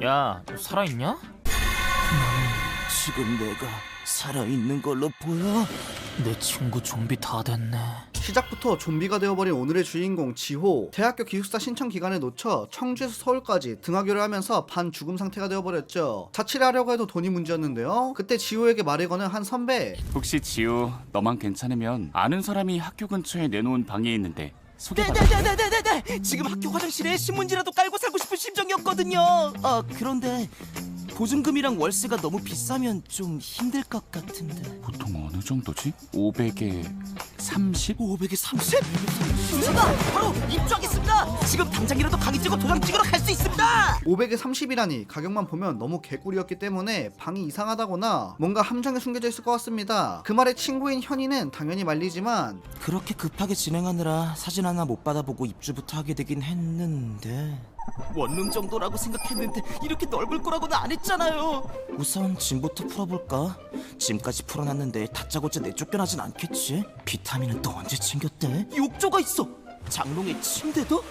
야, 너 살아있냐? 지금 내가 살아있는 걸로 보여? 내 친구 좀비 다 됐네. 시작부터 좀비가 되어버린 오늘의 주인공 지호. 대학교 기숙사 신청 기간을 놓쳐 청주에서 서울까지 등하교를 하면서 반죽음 상태가 되어버렸죠. 자취를 하려고 해도 돈이 문제였는데요. 그때 지호에게 말을 거는 한 선배. 혹시 지우 너만 괜찮으면 아는 사람이 학교 근처에 내놓은 방이 있는데 소개받아. 네네네네네네. 지금 학교 화장실에 신문지라도 깔고 살고 싶은 심정이었거든요. 그런데 보증금이랑 월세가 너무 비싸면 좀 힘들 것 같은데. 보통 어느 정도지? 500에 30? 500에 30? 제가 바로 입주하겠습니다. 지금 당장이라도 강의 찍어 도장 찍으러 갈 수 있습니다. 500에 30이라니 가격만 보면 너무 개꿀이었기 때문에 방이 이상하다거나 뭔가 함정에 숨겨져 있을 것 같습니다. 그 말에 친구인 현이는 당연히 말리지만 그렇게 급하게 진행하느라 사진 하나 못 받아보고 입주부터 하게 되긴 했는데 원룸 정도라고 생각했는데 이렇게 넓을 거라고는 안 했잖아요. 우선 짐부터 풀어볼까? 짐까지 풀어놨는데 다짜고짜 내쫓겨나진 않겠지? 비타민은 또 언제 챙겼대? 욕조가 있어! 장롱에 침대도?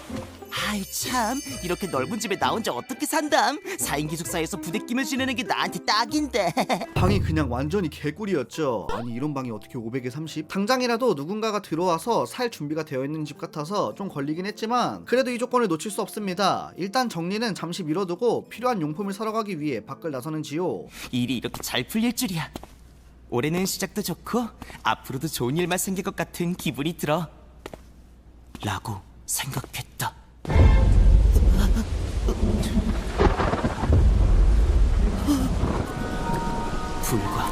아이 참, 이렇게 넓은 집에 나 혼자 어떻게 산담? 4인 기숙사에서 부대 끼며 지내는 게 나한테 딱인데. 방이 그냥 완전히 개꿀이었죠. 아니 이런 방이 어떻게 500에 30? 당장이라도 누군가가 들어와서 살 준비가 되어 있는 집 같아서 좀 걸리긴 했지만 그래도 이 조건을 놓칠 수 없습니다. 일단 정리는 잠시 미뤄두고 필요한 용품을 사러 가기 위해 밖을 나서는 지호. 일이 이렇게 잘 풀릴 줄이야. 올해는 시작도 좋고 앞으로도 좋은 일만 생길 것 같은 기분이 들어 라고 생각했다. 불과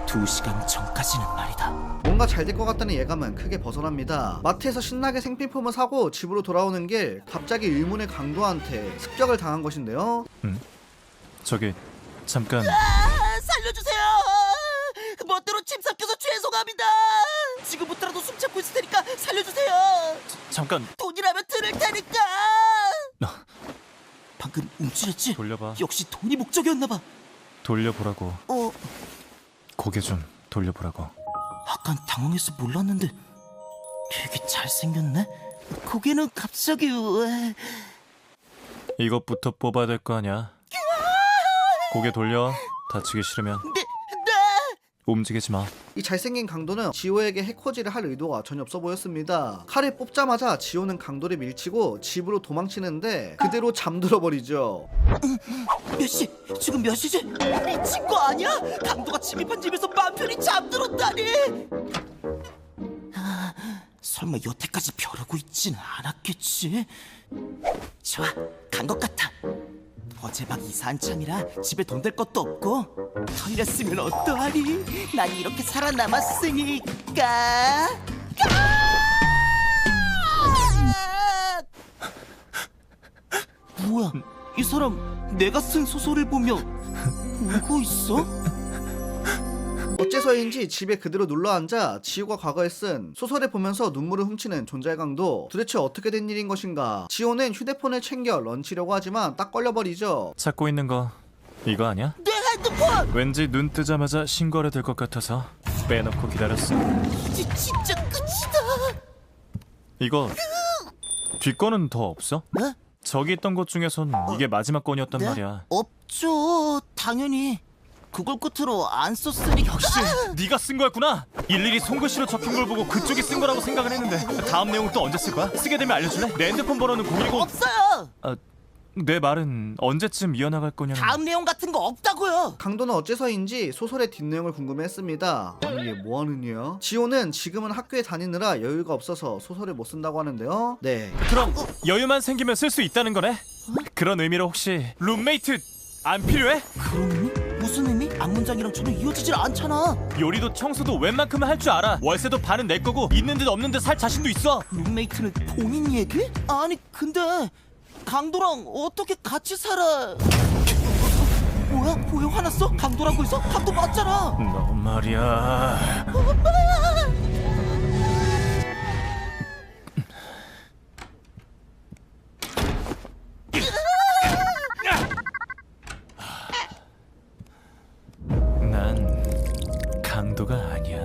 2시간 전까지는 말이다. 뭔가 잘 될 것 같다는 예감은 크게 벗어납니다. 마트에서 신나게 생필품을 사고 집으로 돌아오는 길 갑자기 의문의 강도한테 습격을 당한 것인데요. 저기 잠깐. 살려주세요. 멋대로 침 삼켜서 죄송합니다. 지금부터라도 숨 참고 있을 테니까 살려주세요. 잠깐 돈이라면 들을 테니까. 방금 움찔했지? 돌려봐. 역시 돈이 목적이었나봐. 돌려보라고. 고개 좀 돌려보라고. 약간 당황해서 몰랐는데 되게 잘생겼네? 고개는 갑자기 왜... 이것부터 뽑아야 될 거 아니야. 고개 돌려. 다치기 싫으면 네. 움직이지 마. 이 잘생긴 강도는 지호에게 해코지를 할 의도가 전혀 없어 보였습니다. 칼을 뽑자마자 지호는 강도를 밀치고 집으로 도망치는데 그대로 잠들어 버리죠. 몇 시? 지금 몇 시지? 미친 거 아니야? 강도가 침입한 집에서 맘 편히 잠들었다니. 설마 여태까지 벼르고 있진 않았겠지? 좋아, 간 것 같아. 어제 막 이사 한참이라 집에 돈 될 것도 없고 털렸으면 어떠하니? 난 이렇게 살아남았으니까. 뭐야? 이 사람 내가 쓴 소설을 보며 울고 있어? 어째서인지 집에 그대로 눌러앉아 지호가 과거에 쓴 소설을 보면서 눈물을 훔치는 존재 강도. 도대체 어떻게 된 일인 것인가. 지호는 휴대폰을 챙겨 런치려고 하지만 딱 걸려버리죠. 찾고 있는 거 이거 아니야? 내 핸드폰! 왠지 눈 뜨자마자 신고를 될 것 같아서 빼놓고 기다렸어. 이제 진짜 끝이다. 이거 뒷거는 더 없어? 네? 저기 있던 것 중에선 이게 마지막 건이었단 네? 말이야. 없죠. 당연히 그걸 끝으로 안 썼으니. 역시 네가 쓴 거였구나. 일일이 손글씨로 적힌 걸 보고 그쪽이 쓴 거라고 생각을 했는데 다음 내용 또 언제 쓸 거야? 쓰게 되면 알려줄래? 내 핸드폰 번호는 010. 없어요. 내 말은 언제쯤 이어나갈 거냐는. 다음 내용 같은 거 없다고요. 강도는 어째서인지 소설의 뒷내용을 궁금해했습니다. 아니 얘 뭐하는 애야? 지호는 지금은 학교에 다니느라 여유가 없어서 소설을 못 쓴다고 하는데요. 네, 그럼 여유만 생기면 쓸 수 있다는 거네? 그런 의미로 혹시 룸메이트 안 필요해? 그런 의미? 무슨 의미? 앞문장이랑 전혀 이어지질 않잖아. 요리도 청소도 웬만큼은 할 줄 알아. 월세도 반은 내 거고 있는 듯 없는 듯 살 자신도 있어. 룸메이트는 본인 얘기? 아니 근데 강도랑 어떻게 같이 살아? 뭐야? 왜 화났어? 강도라고 해서? 강도 맞잖아. 너 말이야. 난 강도가 아니야.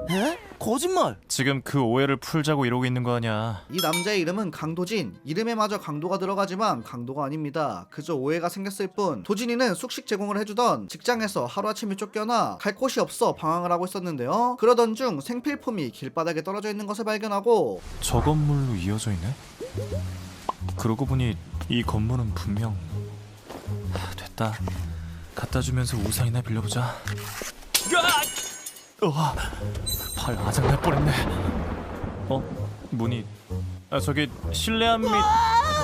에? 거짓말. 지금 그 오해를 풀자고 이러고 있는 거 아니야. 이 남자의 이름은 강도진. 이름에 마저 강도가 들어가지만 강도가 아닙니다. 그저 오해가 생겼을 뿐. 도진이는 숙식 제공을 해주던 직장에서 하루아침에 쫓겨나 갈 곳이 없어 방황을 하고 있었는데요. 그러던 중 생필품이 길바닥에 떨어져 있는 것을 발견하고 저 건물로 이어져 있네? 그러고 보니 이 건물은 분명... 됐다. 갖다 주면서 우산이나 빌려보자. 발 아작날 뻔했네. 문이... 저기 실내함 및...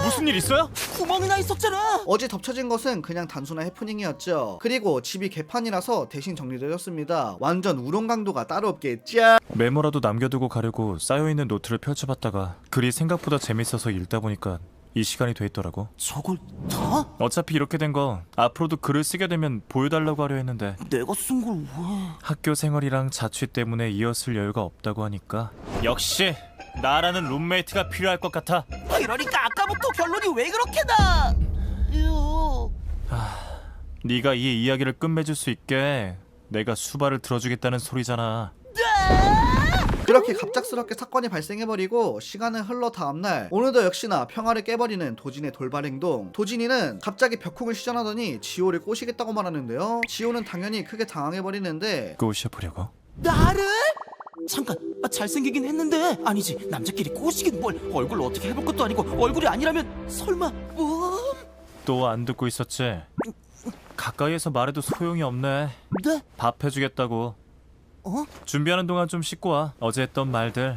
무슨 일 있어요? 구멍이 나 있었잖아. 어제 덮쳐진 것은 그냥 단순한 해프닝이었죠. 그리고 집이 개판이라서 대신 정리되었습니다. 완전 우롱 강도가 따로 없겠죠. 메모라도 남겨두고 가려고 쌓여있는 노트를 펼쳐봤다가 글이 생각보다 재밌어서 읽다 보니까 이 시간이 돼 있더라고. 저걸 다? 어차피 이렇게 된 거 앞으로도 글을 쓰게 되면 보여달라고 하려 했는데 내가 쓴 걸 왜? 학교 생활이랑 자취 때문에 이었을 여유가 없다고 하니까 역시 나라는 룸메이트가 필요할 것 같아. 그러니까 아까부터 결론이 왜 그렇게 나? 네가 이 이야기를 끝맺을 수 있게 내가 수발을 들어주겠다는 소리잖아. 그렇게 갑작스럽게 사건이 발생해버리고 시간은 흘러 다음날 오늘도 역시나 평화를 깨버리는 도진의 돌발 행동. 도진이는 갑자기 벽쿵을 시전하더니 지호를 꼬시겠다고 말하는데요. 지호는 당연히 크게 당황해버리는데 꼬셔보려고? 나를? 잠깐, 잘생기긴 했는데. 아니지, 남자끼리 꼬시긴 뭘. 얼굴로 어떻게 해볼 것도 아니고. 얼굴이 아니라면 설마 뭐? 또 안 듣고 있었지? 가까이에서 말해도 소용이 없네. 네? 밥 해주겠다고. 준비하는 동안 좀 씻고 와. 어제 했던 말들.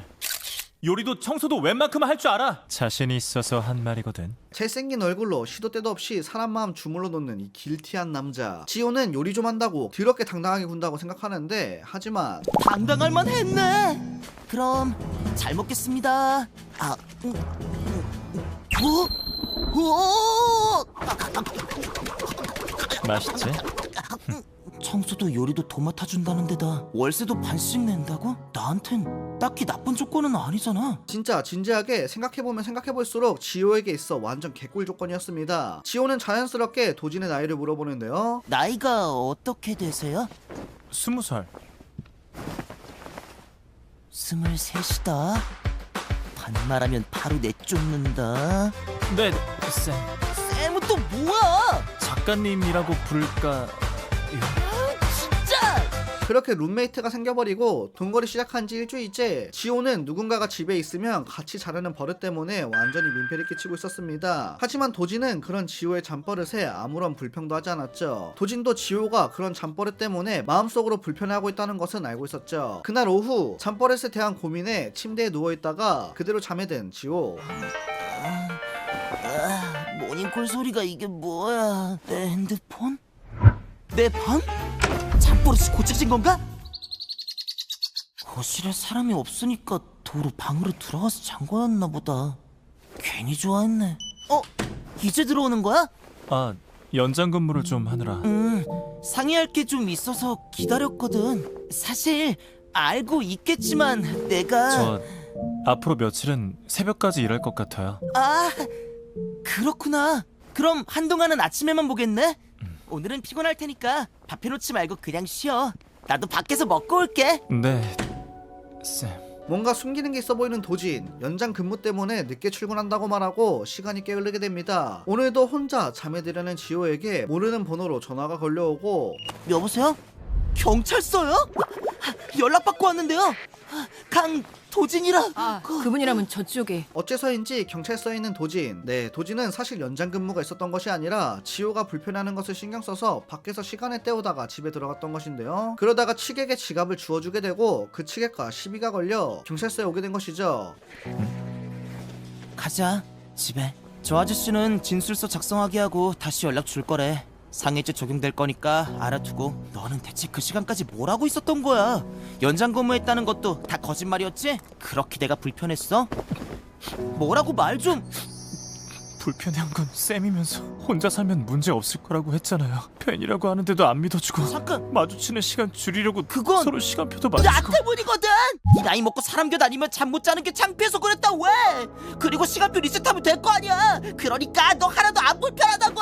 요리도 청소도 웬만큼은 할 줄 알아. 자신이 있어서 한 말이거든. 잘생긴 얼굴로 시도 때도 없이 사람 마음 주물러 놓는 이 길티한 남자. 지호는 요리 좀 한다고 더럽게 당당하게 군다고 생각하는데 하지만 당당할 만했네. 그럼 잘 먹겠습니다. 맛있지? 청소도 요리도 도맡아 준다는 데다 월세도 반씩 낸다고? 나한텐 딱히 나쁜 조건은 아니잖아. 진짜 진지하게 생각해보면 생각해볼수록 지호에게 있어 완전 개꿀 조건이었습니다. 지호는 자연스럽게 도진의 나이를 물어보는데요. 나이가 어떻게 되세요? 20살. 23이다. 반말하면 바로 내쫓는다. 네, 쌤. 쌤은 또 뭐야? 작가님이라고 부를까? 진짜! 그렇게 룸메이트가 생겨버리고 동거를 시작한 지 일주일째. 지호는 누군가가 집에 있으면 같이 자려는 버릇 때문에 완전히 민폐를 끼치고 있었습니다. 하지만 도진은 그런 지호의 잠버릇에 아무런 불평도 하지 않았죠. 도진도 지호가 그런 잠버릇 때문에 마음속으로 불편해하고 있다는 것은 알고 있었죠. 그날 오후 잠버릇에 대한 고민에 침대에 누워있다가 그대로 잠에 든 지호. 모닝콜 소리가 이게 뭐야? 내 핸드폰? 내 방? 잠버릇이 고쳐진 건가? 거실에 사람이 없으니까 도로 방으로 들어가서 잔 거였나 보다. 괜히 좋아했네. 이제 들어오는 거야? 연장 근무를 좀 하느라. 상의할 게 좀 있어서 기다렸거든. 사실 알고 있겠지만 내가... 저 앞으로 며칠은 새벽까지 일할 것 같아요. 그렇구나. 그럼 한동안은 아침에만 보겠네? 오늘은 피곤할 테니까 밥 해놓지 말고 그냥 쉬어. 나도 밖에서 먹고 올게. 네, 쌤. 뭔가 숨기는 게 있어 보이는 도진. 연장 근무 때문에 늦게 출근한다고 말하고 시간이 꽤 흐르게 됩니다. 오늘도 혼자 잠에 들려는 지호에게 모르는 번호로 전화가 걸려오고. 여보세요? 경찰서요? 연락받고 왔는데요. 강도진이라. 그분이라면 저쪽에. 어째서인지 경찰서에 있는 도진. 네, 도진은 사실 연장 근무가 있었던 것이 아니라 지호가 불편해하는 것을 신경 써서 밖에서 시간을 때우다가 집에 들어갔던 것인데요. 그러다가 측에게 지갑을 주워주게 되고 그 측에과 시비가 걸려 경찰서에 오게 된 것이죠. 가자, 집에. 저 아저씨는 진술서 작성하게 하고 다시 연락 줄 거래. 상해죄 적용될 거니까 알아두고. 너는 대체 그 시간까지 뭘 하고 있었던 거야? 연장 근무했다는 것도 다 거짓말이었지? 그렇게 내가 불편했어? 뭐라고 말 좀. 불편해한 건 쌤이면서 혼자 살면 문제 없을 거라고 했잖아요. 팬이라고 하는데도 안 믿어주고. 잠깐. 마주치는 시간 줄이려고 그건 서로 시간표도 나 맞추고. 때문이거든. 네 나이 먹고 사람 겨 다니면 잠 못 자는 게 창피해서 그랬다. 왜? 그리고 시간표 리셋하면 될 거 아니야. 그러니까 너 하나도 안 불편하다고.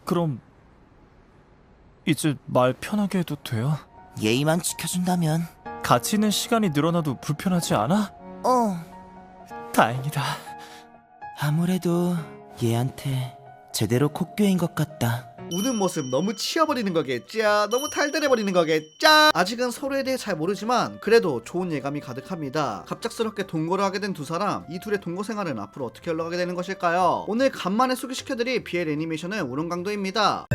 그럼 이제 말 편하게 해도 돼요? 예의만 지켜준다면. 같이 있는 시간이 늘어나도 불편하지 않아? 다행이다. 아무래도 얘한테 제대로 콧교인 것 같다. 우는 모습 너무 치여버리는 거겠죠. 너무 탈대해버리는 거겠죠. 아직은 서로에 대해 잘 모르지만 그래도 좋은 예감이 가득합니다. 갑작스럽게 동거를 하게 된 두 사람, 이 둘의 동거 생활은 앞으로 어떻게 흘러가게 되는 것일까요? 오늘 간만에 소개시켜드릴 BL 애니메이션은 우렁강도입니다.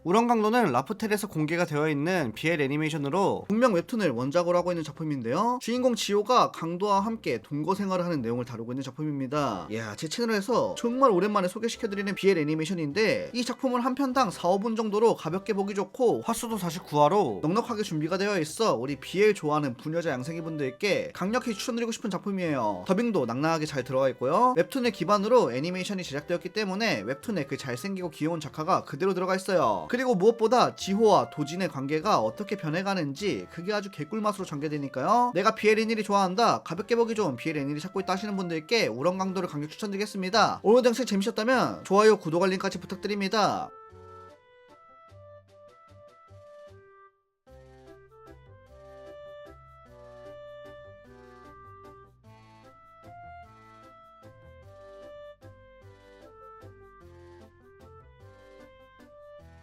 우렁강도는 라프텔에서 공개가 되어 있는 BL 애니메이션으로 분명 웹툰을 원작으로 하고 있는 작품인데요. 주인공 지호가 강도와 함께 동거 생활을 하는 내용을 다루고 있는 작품입니다. 이야, 제 채널에서 정말 오랜만에 소개시켜드리는 BL 애니메이션인데 이 작품은 한 편당 4-5분 정도로 가볍게 보기 좋고 화수도 49화로 넉넉하게 준비가 되어 있어 우리 BL 좋아하는 부녀자 양생이분들께 강력히 추천드리고 싶은 작품이에요. 더빙도 낭낭하게 잘 들어가 있고요. 웹툰을 기반으로 애니메이션이 제작되었기 때문에 웹툰에 그 잘생기고 귀여운 작화가 그대로 들어가 있어요. 그리고 무엇보다 지호와 도진의 관계가 어떻게 변해가는지 그게 아주 개꿀맛으로 전개되니까요. 내가 BL 애니를 좋아한다, 가볍게 보기 좋은 BL 애니를 찾고 있다 하시는 분들께 우렁강도를 강력 추천드리겠습니다. 오늘 영상 재미있었다면 좋아요, 구독, 알림까지 부탁드립니다.